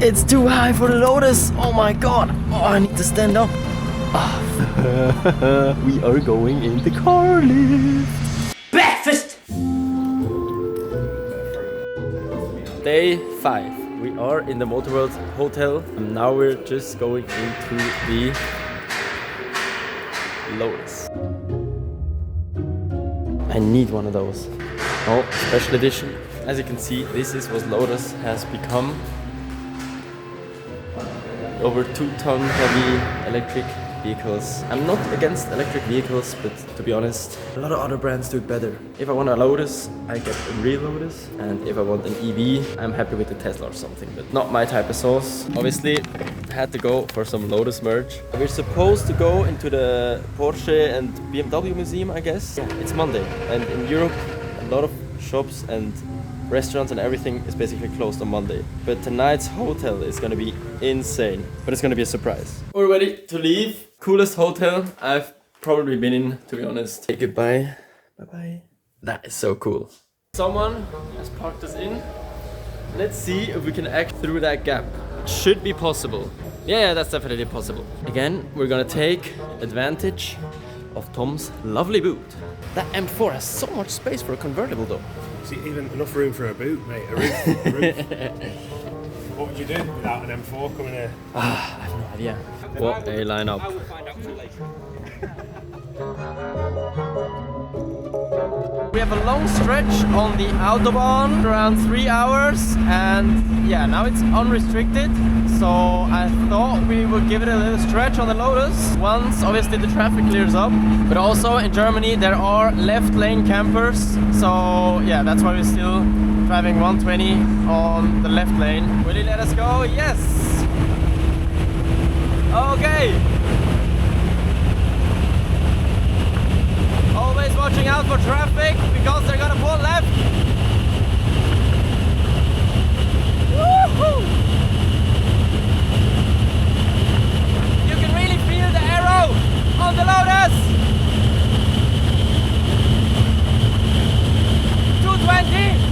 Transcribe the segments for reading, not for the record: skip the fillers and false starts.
It's too high for the Lotus. Oh my god. Oh, I need to stand up. We are going in the car lift. Breakfast! Day 5. We are in the Motorworld hotel. And now we're just going into the Lotus. I need one of those. Oh, special edition. As you can see, this is what Lotus has become. Over 2-ton heavy electric vehicles. I'm not against electric vehicles, but to be honest, a lot of other brands do it better. If I want a Lotus, I get a real Lotus, and if I want an EV, I'm happy with the Tesla or something, but not my type of sauce. Obviously, I had to go for some Lotus merch. We're supposed to go into the Porsche and BMW museum, I guess. Yeah, it's Monday, and in Europe, a lot of shops and restaurants and everything is basically closed on Monday. But tonight's hotel is gonna be insane. But it's gonna be a surprise. We're ready to leave. Coolest hotel I've probably been in, to be honest. Say goodbye. Bye-bye. That is so cool. Someone has parked us in. Let's see if we can act through that gap. It should be possible. Yeah, that's definitely possible. Again, we're gonna take advantage of Tom's lovely boot. That M4 has so much space for a convertible though. See, even enough room for a boot, mate. A roof. What would you do without an M4 coming here? I have no idea. What a lineup. I will find out too later. We have a long stretch on the Autobahn, around 3 hours, and yeah, now it's unrestricted. So I thought we would give it a little stretch on the Lotus once obviously the traffic clears up. But also in Germany there are left lane campers, so yeah, that's why we're still driving 120 on the left lane. Will you let us go? Yes! Okay! Always watching out for traffic because they're gonna pull left. Woohoo! You can really feel the arrow on the Lotus. 220.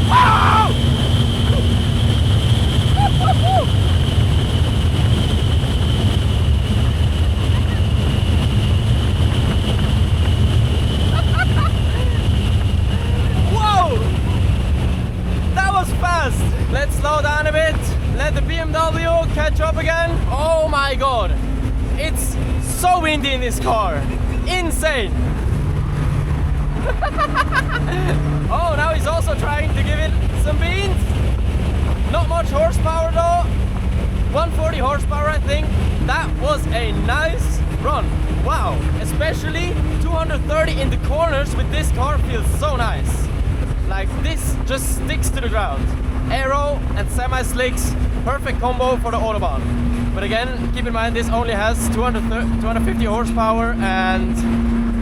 Wow! Whoa! That was fast! Let's slow down a bit, let the BMW catch up again. Oh my god! It's so windy in this car! Insane! Oh, now he's also trying to give it some beans. Not much horsepower though. 140 horsepower, I think. That was a nice run. Wow. Especially 230 in the corners with this car feels so nice. Like this just sticks to the ground. Aero and semi-slicks. Perfect combo for the Autobahn. But again, keep in mind this only has 250 horsepower and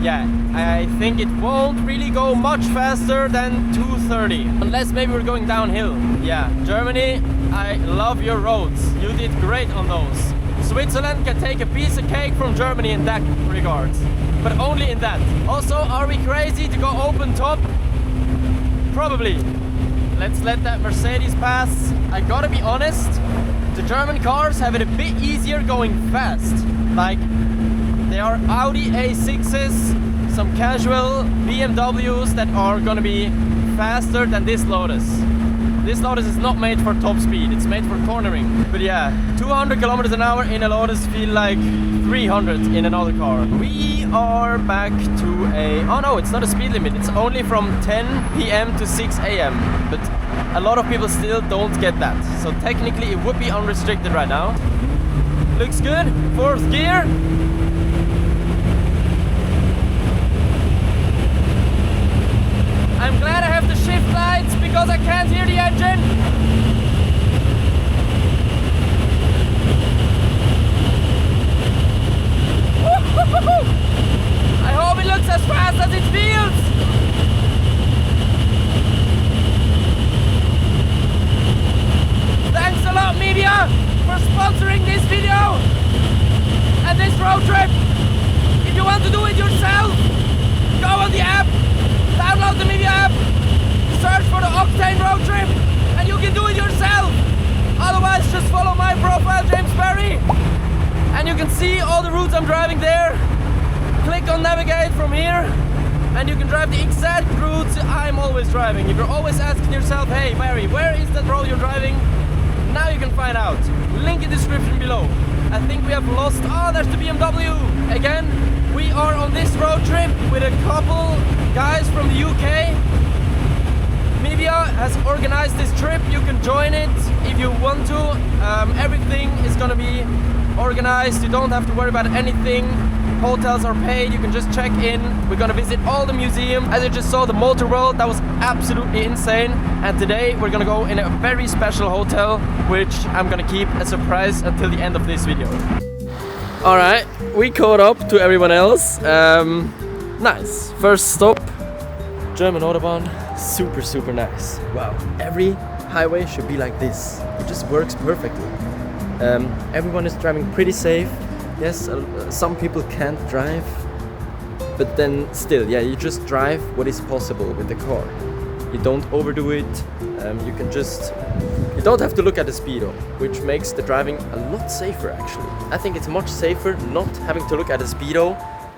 yeah, I think it won't really go much faster than 230. Unless maybe we're going downhill. Yeah, Germany, I love your roads. You did great on those. Switzerland can take a piece of cake from Germany in that regard. But only in that. Also, are we crazy to go open top? Probably. Let's let that Mercedes pass. I gotta be honest, the German cars have it a bit easier going fast. Like, there are Audi A6s, some casual BMWs that are gonna be faster than this Lotus. This Lotus is not made for top speed, it's made for cornering. But yeah, 200 kilometers an hour in a Lotus feel like 300 in another car. We are back to a... Oh no, it's not a speed limit, it's only from 10 PM to 6 AM. But a lot of people still don't get that. So technically it would be unrestricted right now. Looks good, 4th gear. I'm glad I have the shift lights because I can't hear the engine. I hope it looks as fast as it feels. Thanks a lot, Mivia, for sponsoring this video and this road trip. If you want to do it yourself, go on the app, download James Barry, and you can see all the routes I'm driving there. Click on navigate from here, and you can drive the exact routes I'm always driving. If you're always asking yourself, hey Barry, where is that road you're driving? Now you can find out. Link in the description below. I think we have lost, oh, there's the BMW. Again, we are on this road trip with a couple guys from the UK. Mivia has organized this trip. You can join it if you want to. Everything is gonna be organized. You don't have to worry about anything. Hotels are paid, you can just check in. We're gonna visit all the museums. As you just saw, the Motorworld, that was absolutely insane. And today we're gonna go in a very special hotel, which I'm gonna keep a surprise until the end of this video. Alright, we caught up to everyone else. Nice. First stop, German Autobahn. Super nice. Wow, every highway should be like this. It just works perfectly. Everyone is driving pretty safe. Yes, some people can't drive, but then still, yeah, you just drive what is possible with the car. You don't overdo it. You don't have to look at the speedo, which makes the driving a lot safer actually. I think it's much safer not having to look at the speedo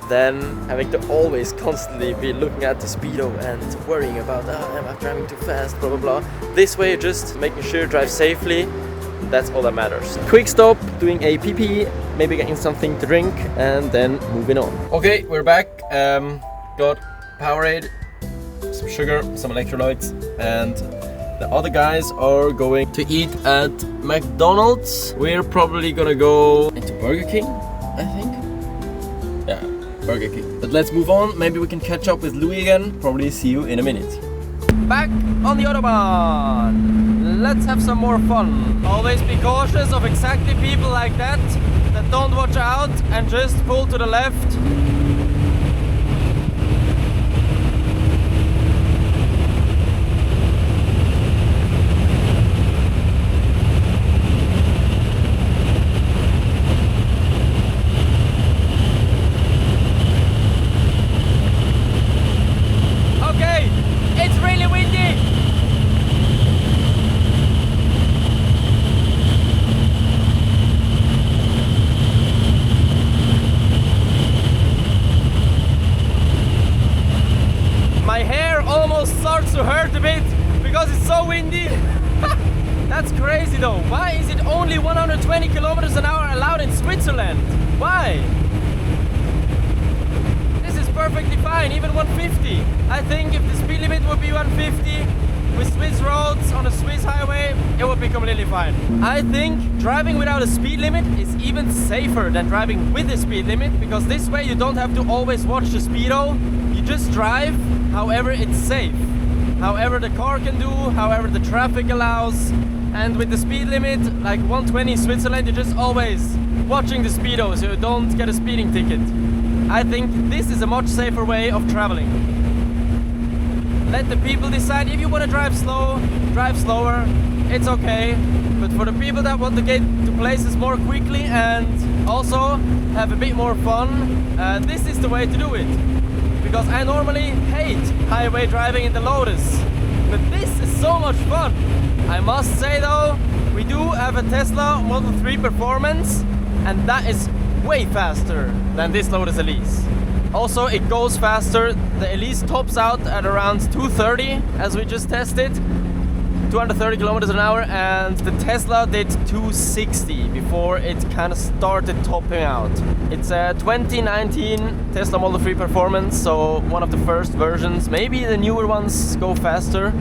than having to always constantly be looking at the speedo and worrying about, am I driving too fast, blah blah blah. This way, you're just making sure you drive safely. That's all that matters. Quick stop, doing a PP, maybe getting something to drink, and then moving on. Okay, we're back. Got Powerade, some sugar, some electrolytes, and the other guys are going to eat at McDonald's. We're probably gonna go into Burger King, I think. Yeah, Burger King. But let's move on. Maybe we can catch up with Louis again. Probably see you in a minute. Back on the Autobahn. Let's have some more fun. Always be cautious of exactly people like that don't watch out and just pull to the left. Okay, it's really windy. My hair almost starts to hurt a bit because it's so windy. That's crazy though. Why is it only 120 kilometers an hour allowed in Switzerland? Why? This is perfectly fine, even 150. I think if the speed limit would be 150 with Swiss roads on a Swiss highway, it would be completely fine. I think driving without a speed limit is even safer than driving with a speed limit, because this way you don't have to always watch the speedo. You just drive however it's safe, however the car can do, however the traffic allows. And with the speed limit, like 120 in Switzerland, you're just always watching the speedo so you don't get a speeding ticket. I think this is a much safer way of traveling. Let the people decide. If you want to drive slow, drive slower, it's okay. But for the people that want to get to places more quickly and also have a bit more fun, this is the way to do it. Because I normally hate highway driving in the Lotus, but this is so much fun. I must say though, we do have a Tesla Model 3 Performance, and that is way faster than this Lotus Elise. Also, it goes faster. The Elise tops out at around 230, as we just tested, 230 kilometers an hour, and the Tesla did 260 before it kind of started topping out. It's a 2019 Tesla Model 3 Performance, so one of the first versions. Maybe the newer ones go faster.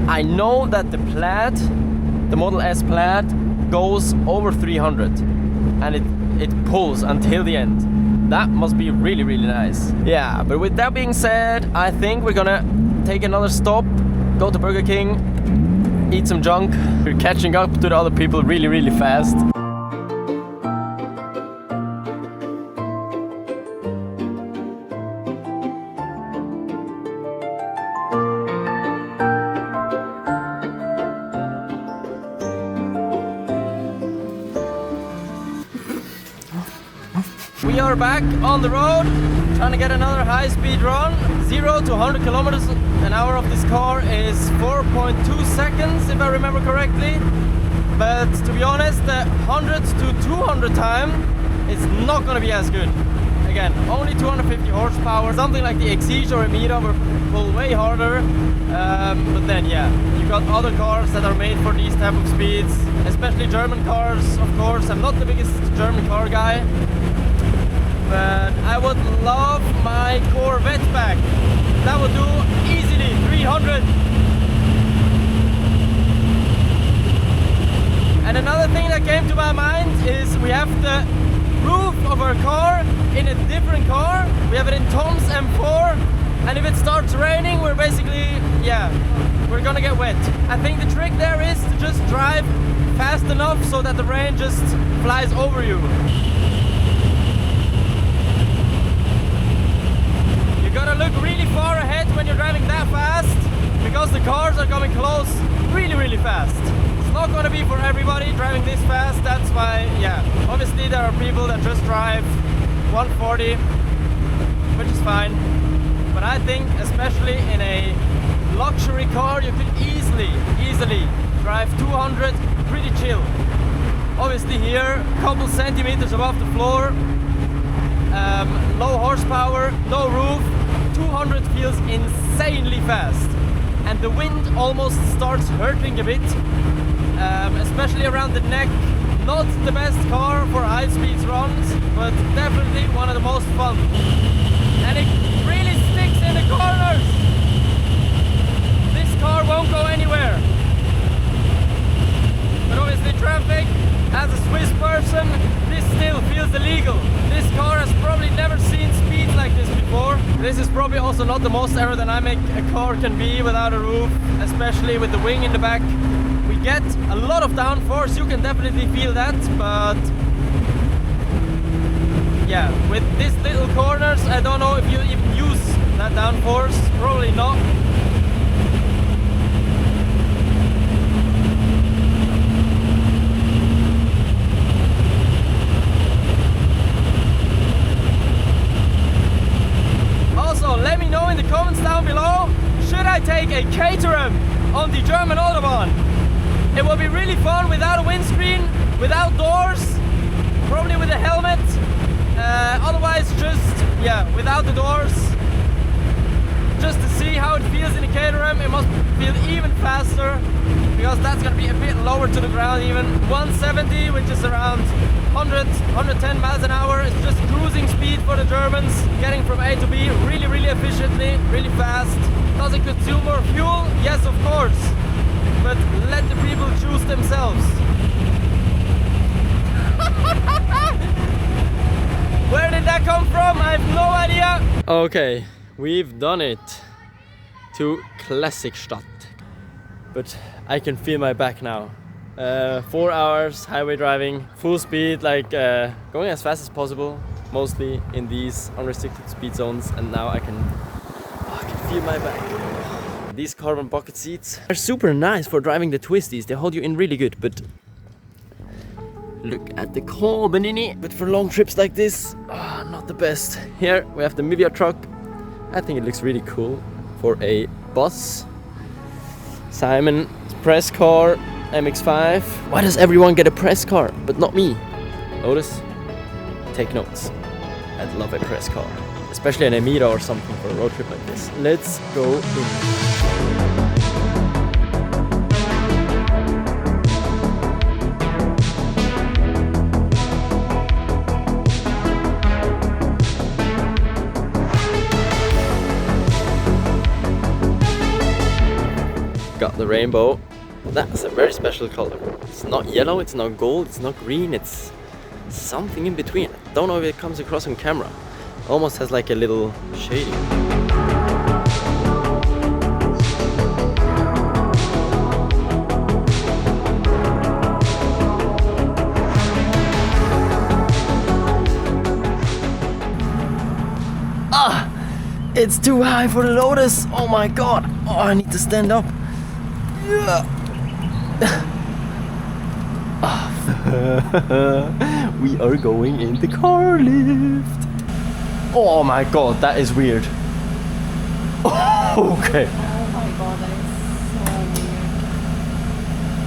I know that the Plaid, the Model S Plaid, goes over 300 and it pulls until the end. That must be really, really nice. Yeah, but with that being said, I think we're gonna take another stop, go to Burger King, eat some junk. We're catching up to the other people really, really fast. We are back on the road, trying to get another high-speed run. 0 to 100 kilometers an hour of this car is 4.2 seconds, if I remember correctly. but to be honest, the 100 to 200 time is not gonna be as good. Again, only 250 horsepower. Something like the Exige or a Mira will pull way harder. But then, yeah, you got other cars that are made for these type of speeds, especially German cars, of course. I'm not the biggest German car guy, but I would love my Corvette back. That would do easily 300. And another thing that came to my mind is we have the roof of our car in a different car. We have it in Tom's M4, and if it starts raining, we're basically, yeah, we're gonna get wet. I think the trick there is to just drive fast enough so that the rain just flies over you. You gotta look really far ahead when you're driving that fast, because the cars are coming close really, really fast. It's not gonna be for everybody driving this fast. That's why, yeah, obviously there are people that just drive 140, which is fine. But I think, especially in a luxury car, you could easily drive 200 pretty chill. Obviously here, a couple centimeters above the floor, low horsepower, no roof, 200 feels insanely fast. And the wind almost starts hurting a bit, especially around the neck. Not the best car for high speeds runs, but definitely one of the most fun. And it really sticks in the corners. This car won't go anywhere. But obviously traffic, as a Swiss person, this still feels illegal. This car has probably never seen speeds like this before. This is probably also not the most aerodynamic a car can be without a roof, especially with the wing in the back. We get a lot of downforce, you can definitely feel that, but yeah, with these little corners, I don't know if you even use that downforce, probably not. Also, let me know in the comments down below, should I take a Caterham on the German Autobahn? It will be really fun without a windscreen, without doors, probably with a helmet. Otherwise, just, yeah, without the doors. Just to see how it feels in a Caterham. It must feel even faster, because that's gonna be a bit lower to the ground even. 170, which is around 100, 110 miles an hour. It's just cruising speed for the Germans, getting from A to B really, really efficiently, really fast. Does it consume more fuel? Yes, of course. But let the people choose themselves. Where did that come from? I have no idea. Okay, we've done it to Klassikstadt. But I can feel my back now. 4 hours highway driving, full speed, like going as fast as possible, mostly in these unrestricted speed zones, and now I can feel my back. These carbon bucket seats are super nice for driving the twisties. They hold you in really good, but look at the carbon in it. But for long trips like this, not the best. Here we have the Mivia truck. I think it looks really cool for a bus. Simon's press car, MX-5. Why does everyone get a press car, but not me? Lotus, take notes. I'd love a press car, especially an Mira or something for a road trip like this. Let's go in. Got the rainbow. That's a very special color. It's not yellow, it's not gold, it's not green, it's something in between. I don't know if it comes across on camera. Almost has like a little shading. It's too high for the Lotus. Oh my god. Oh, I need to stand up. We are going in the car lift. Oh my god, that is weird. Oh, okay. Oh my god, that is so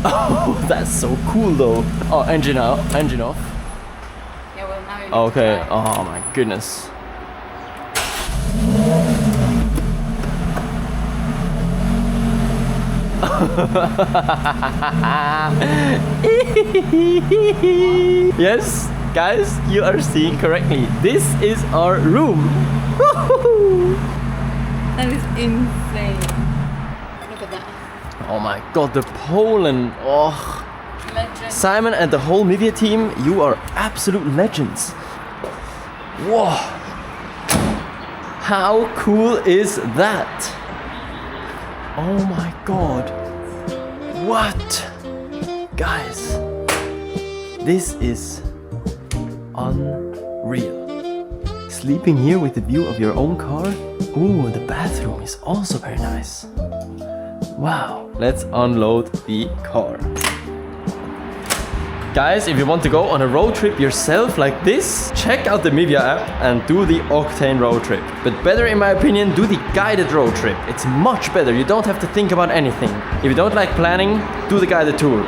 weird. Oh, that's so cool though. Oh, engine out, engine off. Yeah, well now you need Okay, to drive. oh my goodness. Yes, guys, you are seeing correctly. This is our room. That is insane. Look at that. Oh my god, the Poland. Oh. Legend. Simon and the whole Mivia team, you are absolute legends. Whoa. How cool is that? Oh my god. What? Guys, this is unreal. Sleeping here with the view of your own car? Ooh, the bathroom is also very nice. Wow, let's unload the car. Guys, if you want to go on a road trip yourself like this, check out the Mivia app and do the Octane Road Trip. But better in my opinion, do the guided road trip. It's much better, you don't have to think about anything. If you don't like planning, do the guided tour.